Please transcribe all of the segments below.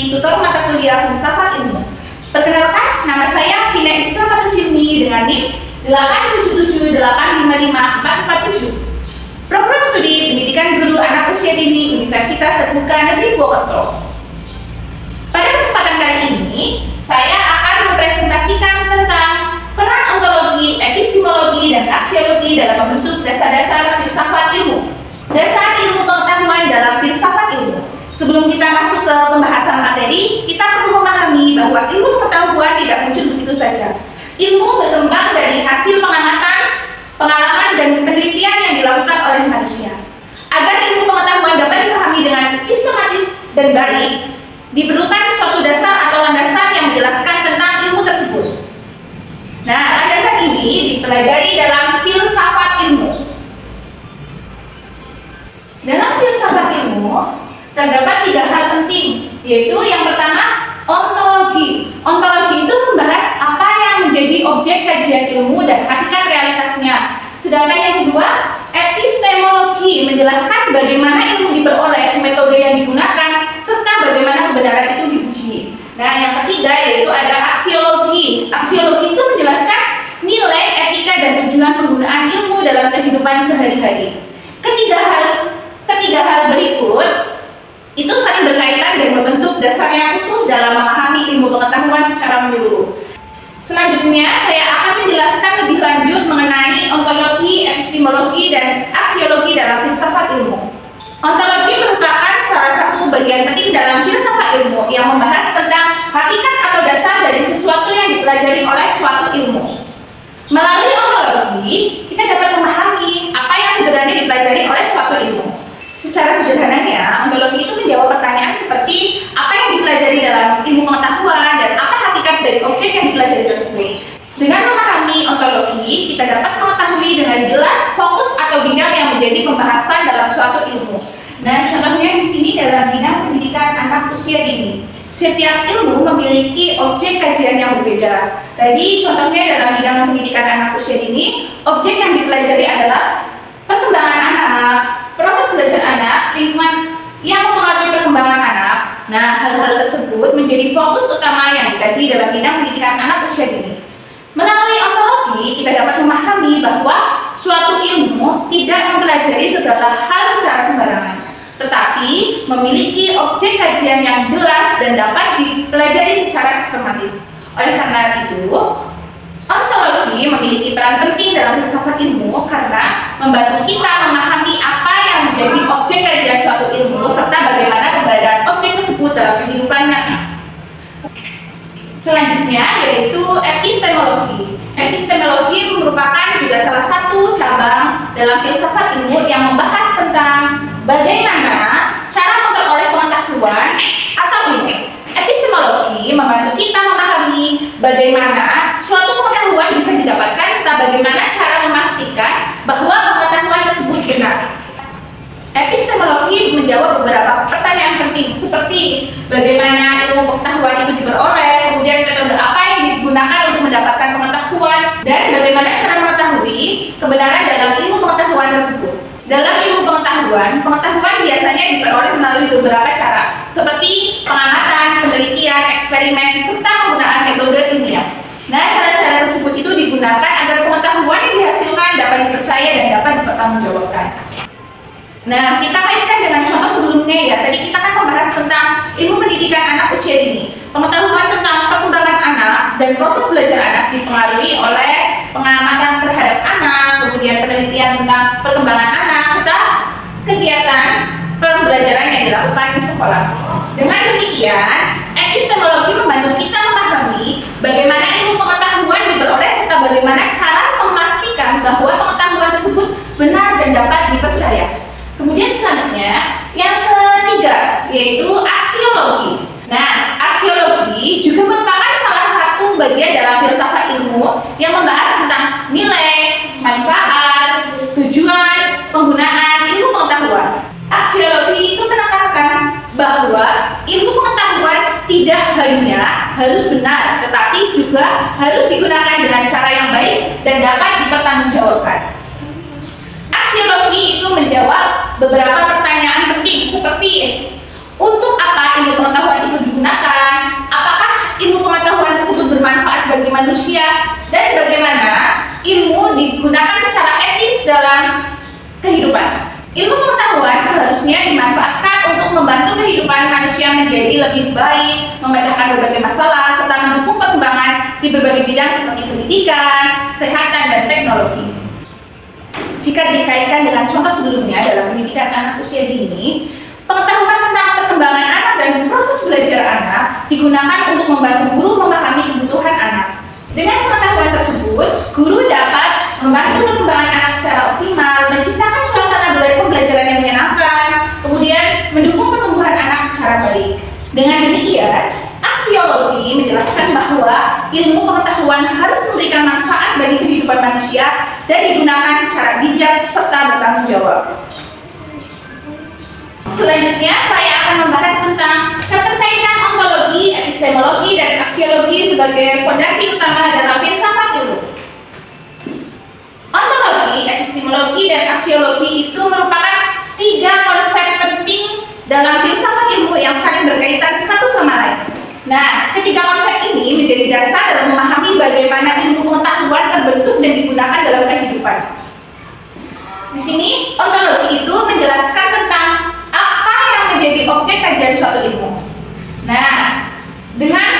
menjadi tutor mata kuliah filsafat ilmu. Perkenalkan, nama saya Vina Isra Patusirmi dengan NIM 877855447. Program Studi Pendidikan Guru Anak Usia Dini Universitas Terbuka Negeri Purwokerto. Pada kesempatan kali ini, saya akan mempresentasikan tentang peran ontologi, epistemologi, dan aksiologi dalam membentuk dasar-dasar filsafat ilmu. Dasar ilmu pengetahuan dalam filsafat ilmu. Sebelum kita masuk ke pembahasan materi, kita perlu memahami bahwa ilmu pengetahuan tidak muncul begitu saja. Ilmu berkembang dari hasil pengamatan, pengalaman, dan penelitian yang dilakukan oleh manusia. Agar ilmu pengetahuan dapat dipahami dengan sistematis dan baik, diperlukan suatu dasar atau landasan yang menjelaskan tentang ilmu tersebut. Nah, landasan ini dipelajari dalam filsafat ilmu. Dalam filsafat ilmu, terdapat 3 hal penting, yaitu yang pertama, ontologi. Ontologi itu membahas apa yang menjadi objek kajian ilmu dan hakikat realitasnya. Sedangkan yang kedua, epistemologi, menjelaskan bagaimana ilmu diperoleh, metode yang digunakan, serta bagaimana kebenaran itu diuji. Nah, yang ketiga yaitu ada aksiologi. Aksiologi itu menjelaskan nilai, etika, dan tujuan penggunaan ilmu dalam kehidupan sehari-hari. Ketiga hal berikut itu saling berkaitan dan membentuk dasar yang utuh dalam memahami ilmu pengetahuan secara menyeluruh. Selanjutnya, saya akan menjelaskan lebih lanjut mengenai ontologi, epistemologi, dan aksiologi dalam filsafat ilmu. Ontologi merupakan salah satu bagian penting dalam filsafat ilmu yang membahas tentang hakikat atau dasar dari sesuatu yang dipelajari oleh suatu ilmu. Melalui ontologi, kita dapat memahami apa yang sebenarnya dipelajari oleh suatu ilmu. Secara sederhananya, ontologi itu menjawab pertanyaan seperti apa yang dipelajari dalam ilmu pengetahuan dan apa hakikat dari objek yang dipelajari tersebut. Dengan memahami ontologi, kita dapat mengetahui dengan jelas fokus atau bidang yang menjadi pembahasan dalam suatu ilmu. Nah, contohnya di sini dalam bidang pendidikan anak usia dini. Setiap ilmu memiliki objek kajian yang berbeda. Tadi contohnya dalam bidang pendidikan anak usia dini, objek yang dipelajari adalah perkembangan anak, proses belajar anak, lingkungan yang mempengaruhi perkembangan anak. Nah, hal-hal tersebut menjadi fokus utama yang dikaji dalam bidang pendidikan anak usia dini. Melalui ontologi, kita dapat memahami bahwa suatu ilmu tidak mempelajari segala hal secara sembarangan, tetapi memiliki objek kajian yang jelas dan dapat dipelajari secara sistematis. Oleh karena itu, ontologi memiliki peran penting dalam filsafat ilmu karena membantu kita memahami apa yang menjadi objek kajian suatu ilmu serta bagaimana keberadaan objek tersebut dalam kehidupan nyata. Selanjutnya yaitu epistemologi. Epistemologi merupakan juga salah satu cabang dalam filsafat ilmu yang membahas tentang bagaimana cara memperoleh pengetahuan atau ilmu. Epistemologi membantu kita memahami bagaimana suatu pengetahuan bisa didapatkan serta bagaimana cara memastikan bahwa pengetahuan tersebut benar. Epistemologi menjawab beberapa pertanyaan penting seperti bagaimana ilmu pengetahuan itu diperoleh, kemudian metode apa yang digunakan untuk mendapatkan pengetahuan, dan bagaimana cara mengetahui kebenaran dalam ilmu pengetahuan tersebut. Dalam ilmu pengetahuan biasanya diperoleh melalui beberapa cara seperti pengamatan, penelitian, eksperimen, serta penggunaan metode ilmiah. Nah, cara-cara tersebut itu digunakan agar pengetahuan yang dihasilkan dapat dipercaya dan dapat dipertanggungjawabkan. Nah, kita kaitkan dengan contoh sebelumnya ya. Tadi kita kan membahas tentang ilmu pendidikan anak usia dini. Pengetahuan tentang perkembangan anak dan proses belajar anak dipengaruhi oleh pengamatan terhadap anak, kemudian penelitian tentang perkembangan anak, serta kegiatan pembelajaran yang dilakukan di sekolah. Dengan demikian, epistemologi membantu kita memahami bagaimana ilmu pengetahuan diperoleh serta bagaimana cara memastikan bahwa pengetahuan tersebut benar dan dapat dipercaya. Kemudian selanjutnya, yang ketiga, yaitu aksiologi. Nah, aksiologi juga merupakan salah satu bagian dalam filsafat ilmu yang membahas tentang nilai, manfaat, tujuan, penggunaan ilmu pengetahuan. Aksiologi itu menekankan bahwa ilmu pengetahuan tidak hanya harus benar, tetapi juga harus digunakan dengan cara yang baik dan dapat dipertanggungjawabkan. Aksiologi itu menjawab beberapa pertanyaan penting seperti untuk apa ilmu pengetahuan itu digunakan, kehidupan. Ilmu pengetahuan seharusnya dimanfaatkan untuk membantu kehidupan manusia menjadi lebih baik, memecahkan berbagai masalah, serta mendukung perkembangan di berbagai bidang seperti pendidikan, kesehatan, dan teknologi. Jika dikaitkan dengan contoh sebelumnya dalam pendidikan anak usia dini, pengetahuan tentang perkembangan anak dan proses belajar anak digunakan untuk membantu guru memahami kebutuhan anak. Dengan pengetahuan tersebut, guru dapat membantu perkembangan anak secara optimal, menciptakan suasana pembelajaran yang menyenangkan, kemudian mendukung pertumbuhan anak secara baik. Dengan demikian, aksiologi menjelaskan bahwa ilmu pengetahuan harus memberikan manfaat bagi kehidupan manusia dan digunakan secara bijak serta bertanggung jawab. Selanjutnya, saya akan membahas tentang keterkaitan ontologi, epistemologi, dan aksiologi sebagai fondasi utama dalam filsafat ilmu. Ontologi, epistemologi, dan aksiologi itu merupakan 3 konsep penting dalam filsafat ilmu yang saling berkaitan satu sama lain. Nah, ketiga konsep ini menjadi dasar dalam memahami bagaimana ilmu pengetahuan terbentuk dan digunakan dalam kehidupan. Di sini, ontologi itu menjelaskan tentang apa yang menjadi objek kajian suatu ilmu. Nah, dengan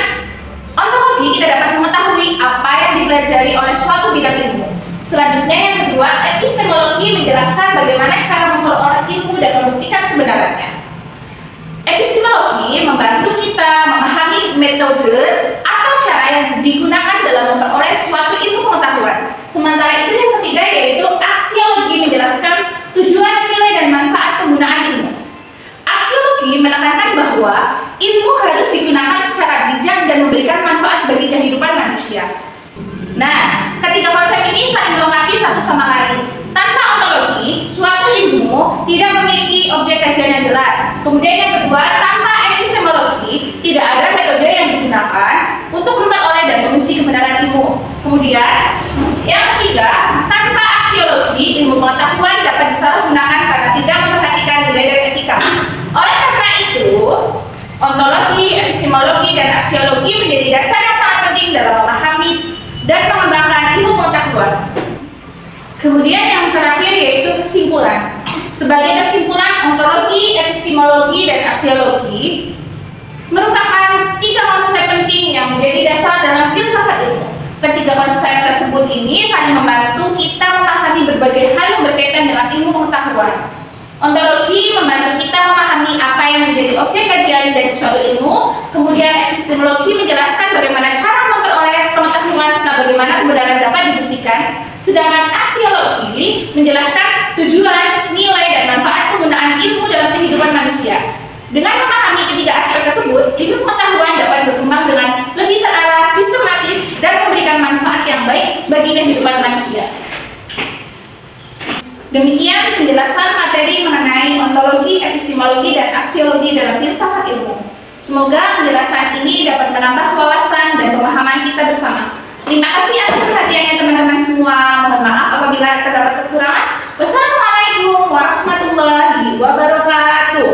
ontologi kita dapat mengetahui apa yang dipelajari oleh suatu bidang ilmu. Selanjutnya yang kedua, epistemologi menjelaskan bagaimana cara memperoleh ilmu dan membuktikan kebenarannya. Epistemologi membantu kita memahami metode atau cara yang digunakan dalam memperoleh suatu ilmu pengetahuan. Sementara itu yang ketiga yaitu aksiologi menjelaskan tujuan, nilai, dan manfaat penggunaan ilmu. Aksiologi menekankan bahwa ilmu harus digunakan secara bijak dan memberikan manfaat bagi kehidupan manusia. Nah, ketiga konsep ini saling melengkapi satu sama lain. Tanpa ontologi, suatu ilmu tidak memiliki objek kajian yang jelas. Kemudian yang kedua, tanpa epistemologi, tidak ada metode yang digunakan untuk memperoleh dan menguji kebenaran ilmu. Kemudian, yang ketiga, tanpa aksiologi, ilmu pengetahuan dapat disalahgunakan karena tidak memperhatikan nilai dan etika. Oleh karena itu, ontologi, epistemologi, dan aksiologi menjadi dasar yang sangat penting dalam memahami dan mengembangkan ilmu pengetahuan. Kemudian yang terakhir yaitu kesimpulan. Sebagai kesimpulan, ontologi, epistemologi, dan aksiologi merupakan 3 konsep penting yang menjadi dasar dalam filsafat ilmu. Ketiga konsep tersebut ini saling membantu kita memahami berbagai hal yang berkaitan dengan ilmu pengetahuan. Ontologi membantu kita memahami apa yang menjadi objek kajian dari suatu ilmu. Kemudian epistemologi menjelaskan bagaimana cara memperoleh pengetahuan serta bagaimana kebenaran dapat dibuktikan. Sedangkan aksiologi menjelaskan tujuan, nilai, dan manfaat penggunaan ilmu dalam kehidupan manusia. Dengan memahami ketiga aspek tersebut, ilmu pengetahuan dapat berkembang dengan lebih terarah, sistematis, dan memberikan manfaat yang baik bagi kehidupan manusia. Demikian penjelasan materi mengenai ontologi, epistemologi, dan aksiologi dalam filsafat ilmu. Semoga penjelasan ini dapat menambah wawasan dan pemahaman kita bersama. Terima kasih atas perhatiannya teman-teman semua. Mohon maaf apabila terdapat kekurangan. Wassalamualaikum warahmatullahi wabarakatuh.